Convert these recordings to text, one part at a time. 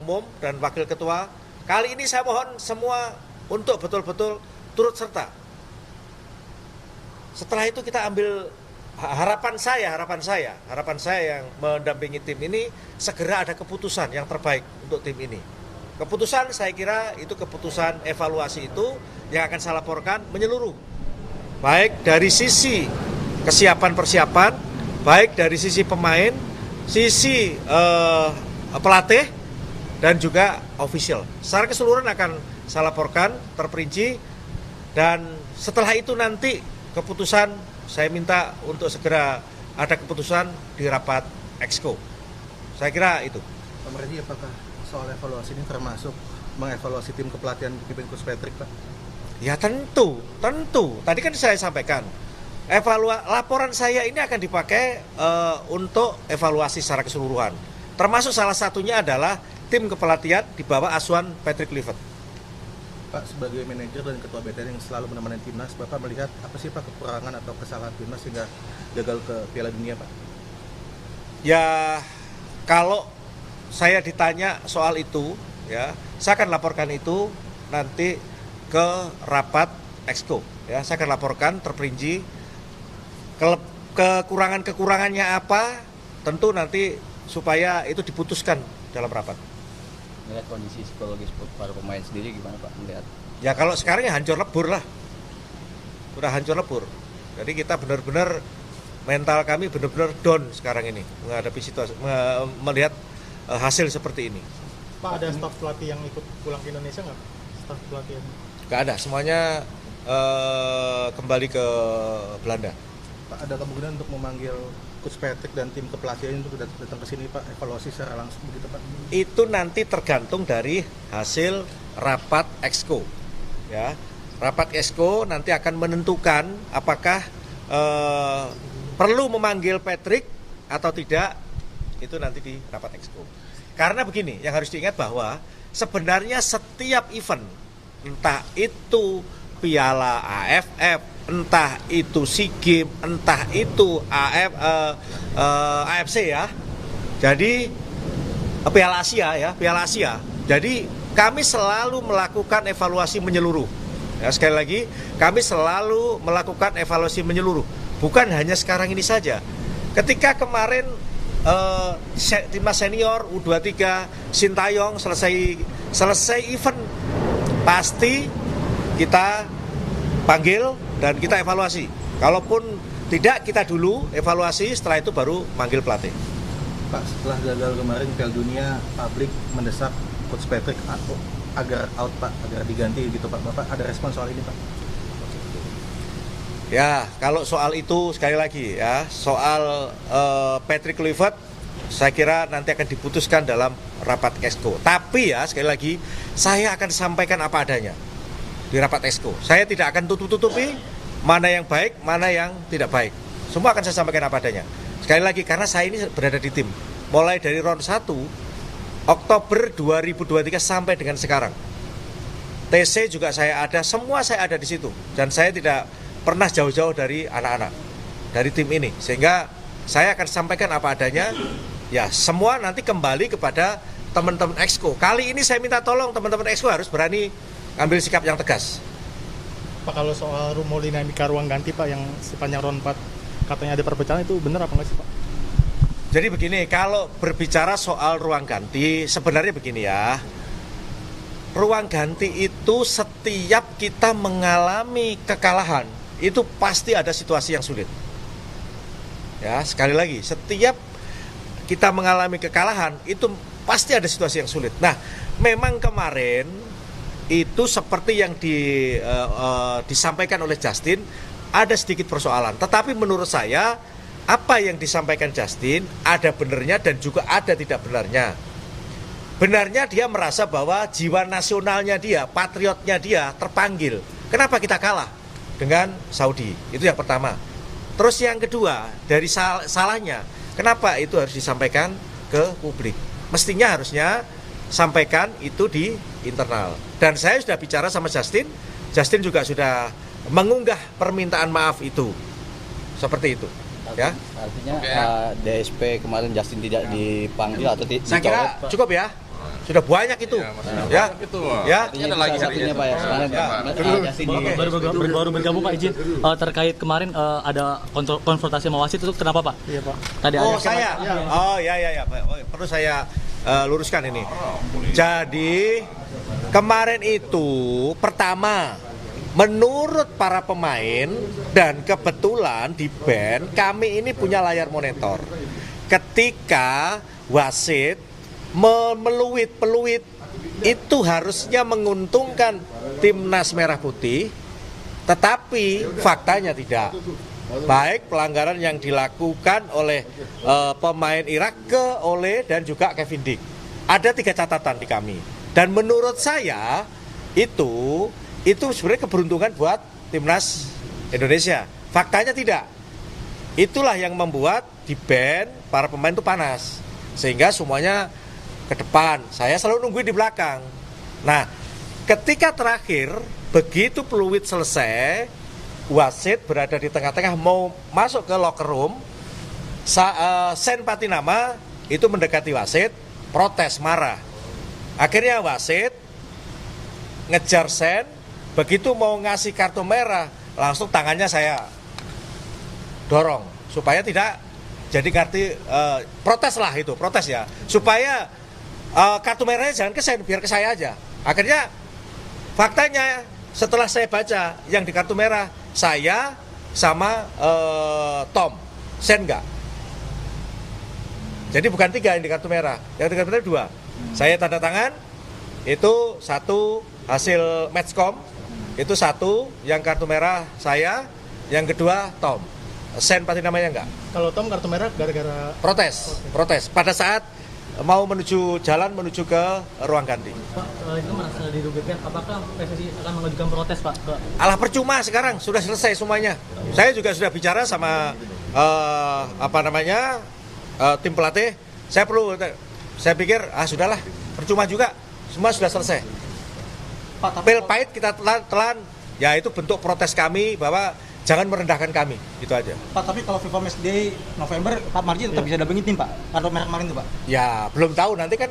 Umum dan Wakil Ketua, kali ini saya mohon semua untuk betul-betul turut serta. Setelah itu kita ambil harapan saya yang mendampingi tim ini segera ada keputusan yang terbaik untuk tim ini. Keputusan saya kira itu keputusan evaluasi itu yang akan saya laporkan menyeluruh. Baik dari sisi persiapan, baik dari sisi pemain, sisi pelatih, dan juga official. Secara keseluruhan akan saya laporkan terperinci, dan setelah itu nanti keputusan saya minta untuk segera ada keputusan di rapat Exco. Saya kira itu. Pak Marji, apakah soal evaluasi ini termasuk mengevaluasi tim kepelatihan dipimpin Coach Patrick, Pak? Ya tentu. Tadi kan saya sampaikan, laporan saya ini akan dipakai untuk evaluasi secara keseluruhan. Termasuk salah satunya adalah tim kepelatihan di bawah asuhan Patrick Kluivert. Pak, sebagai manajer dan ketua BTN yang selalu menemani timnas, Bapak melihat apa sih Pak kekurangan atau kesalahan timnas sehingga gagal ke Piala Dunia, Pak? Ya, kalau saya ditanya soal itu, ya, saya akan laporkan itu nanti ke rapat Exco. Ya, saya akan laporkan terperinci kekurangannya apa, tentu nanti supaya itu diputuskan dalam rapat. Melihat kondisi psikologis para pemain sendiri gimana Pak melihat? Ya kalau sekarang ya hancur lebur lah. Udah hancur lebur. Jadi kita benar-benar mental kami benar-benar down sekarang ini menghadapi situasi, melihat hasil seperti ini. Pak, ada staf pelatih yang ikut pulang ke Indonesia nggak? Staf pelatihan? Nggak ada, semuanya kembali ke Belanda. Pak, ada kemungkinan untuk memanggil Coach Patrick dan tim kepelatihan untuk datang ke sini, Pak, evaluasi secara langsung begitu, Pak? Itu nanti tergantung dari hasil rapat Exco. Ya, rapat Exco nanti akan menentukan apakah perlu memanggil Patrick atau tidak. Itu nanti di rapat Exco. Karena begini, yang harus diingat bahwa sebenarnya setiap event, entah itu Piala AFF, entah itu SEA Games, entah itu AFC ya. Jadi Piala Asia. Jadi kami selalu melakukan evaluasi menyeluruh. Ya, sekali lagi, kami selalu melakukan evaluasi menyeluruh. Bukan hanya sekarang ini saja. Ketika kemarin timnas senior U23 Sintayong selesai event, pasti kita panggil dan kita evaluasi. Kalaupun tidak, kita dulu evaluasi, setelah itu baru manggil pelatih. Pak, setelah gagal kemarin Piala Dunia, publik mendesak Coach Patrick agar out, Pak, agar diganti gitu, Pak. Bapak ada respon soal ini, Pak? Ya, kalau soal itu sekali lagi ya, soal Patrick Kluivert, saya kira nanti akan diputuskan dalam rapat Exco. Tapi ya, sekali lagi, saya akan sampaikan apa adanya di rapat Exco. Saya tidak akan tutup-tutupi mana yang baik, mana yang tidak baik. Semua akan saya sampaikan apa adanya. Sekali lagi, karena saya ini berada di tim mulai dari round 1 Oktober 2023 sampai dengan sekarang. TC juga saya ada, semua saya ada di situ. Dan saya tidak pernah jauh-jauh dari anak-anak, dari tim ini. Sehingga saya akan sampaikan apa adanya. Ya, semua nanti kembali kepada teman-teman Exco. Kali ini saya minta tolong teman-teman Exco harus berani ambil sikap yang tegas. Pak, kalau soal rumor dinamika ruang ganti, Pak, yang sepanjang round 4 katanya ada perpecahan, itu benar apa enggak sih, Pak? Jadi begini, kalau berbicara soal ruang ganti, sebenarnya begini ya. Ruang ganti itu setiap kita mengalami kekalahan, itu pasti ada situasi yang sulit. Ya, sekali lagi, setiap kita mengalami kekalahan, itu pasti ada situasi yang sulit. Nah, memang kemarin itu seperti yang disampaikan oleh Justin, ada sedikit persoalan. Tetapi menurut saya, apa yang disampaikan Justin ada benarnya dan juga ada tidak benarnya. Benarnya dia merasa bahwa jiwa nasionalnya dia, patriotnya dia terpanggil. Kenapa kita kalah dengan Saudi? Itu yang pertama. Terus yang kedua, dari salahnya, kenapa itu harus disampaikan ke publik? Mestinya harusnya sampaikan itu di internal. Dan saya sudah bicara sama Justin juga sudah mengunggah permintaan maaf itu. Seperti itu. Ya. Artinya DSP kemarin Justin tidak dipanggil atau saya kira cukup ya. Sudah banyak itu. Ya. Ya. Artinya itu salah satunya Pak ya. Sekarang Baru bergabung Pak, izin terkait kemarin ada konfrontasi sama wasit itu kenapa Pak? Iya Pak. Tadi Oh, ada saya. Oh, ya. Perlu saya luruskan ini. Jadi kemarin itu pertama menurut para pemain dan kebetulan di band kami ini punya layar monitor. Ketika wasit peluit itu harusnya menguntungkan timnas merah putih, tetapi faktanya tidak. Baik pelanggaran yang dilakukan oleh pemain Irak ke Ole dan juga Kevin Dick. Ada 3 catatan di kami. Dan menurut saya itu sebenarnya keberuntungan buat timnas Indonesia. Faktanya tidak. Itulah yang membuat di band para pemain itu panas. Sehingga semuanya ke depan. Saya selalu nungguin di belakang. Nah, ketika terakhir begitu peluit selesai, wasit berada di tengah-tengah mau masuk ke locker room, Sen Patinama itu mendekati wasit, protes, marah. Akhirnya wasit ngejar Sen, begitu mau ngasih kartu merah, langsung tangannya saya dorong supaya tidak jadi protes ya, supaya kartu merahnya jangan ke Sen, biar ke saya aja. Akhirnya faktanya setelah saya baca yang di kartu merah saya sama Tom, Sen enggak. Jadi bukan 3 yang di kartu merah, yang di kartu merah 2. Saya tanda tangan, itu 1 hasil matchcom, itu 1 yang kartu merah saya, yang kedua Tom. Sen pasti namanya enggak. Kalau Tom kartu merah gara-gara Protes. Pada saat mau menuju ke ruang ganti. Pak, itu merasa dirugikan. Apakah PSSI akan mengajukan protes Pak? Alah percuma sekarang, sudah selesai semuanya. Saya juga sudah bicara sama tim pelatih. Saya pikir sudahlah, percuma juga, semua sudah selesai. Pil pahit kita telan, ya itu bentuk protes kami bahwa jangan merendahkan kami, itu aja. Pak, tapi kalau FIFA Match Day November, Pak Marji tetap bisa dampingin tim Pak, kartu merah kemarin tuh Pak? Ya, belum tahu, nanti kan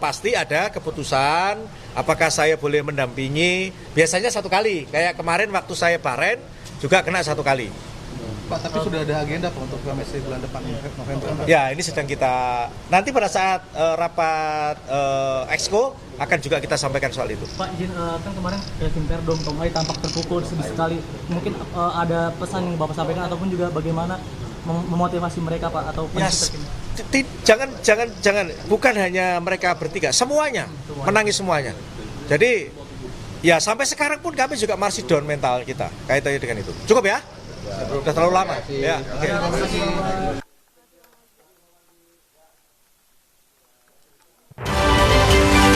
pasti ada keputusan, apakah saya boleh mendampingi, biasanya 1 kali, kayak kemarin waktu saya Bahrain, juga kena 1 kali. Pak, tapi sudah ada agenda Pak untuk FIFA Match Day bulan depan November? Ya, ini sedang kita, nanti pada saat rapat Exco, akan juga kita sampaikan soal itu. Pak, izin kan kemarin Kevin Perdom, Tom Hai tampak terpukul sedih sekali. Mungkin ada pesan yang Bapak sampaikan ataupun juga bagaimana memotivasi mereka Pak atau jangan bukan hanya mereka bertiga, semuanya menangis semuanya. Jadi ya sampai sekarang pun kami juga masih down mental kita kaitannya dengan itu. Cukup ya? Sudah terlalu lama. Ya. Okay.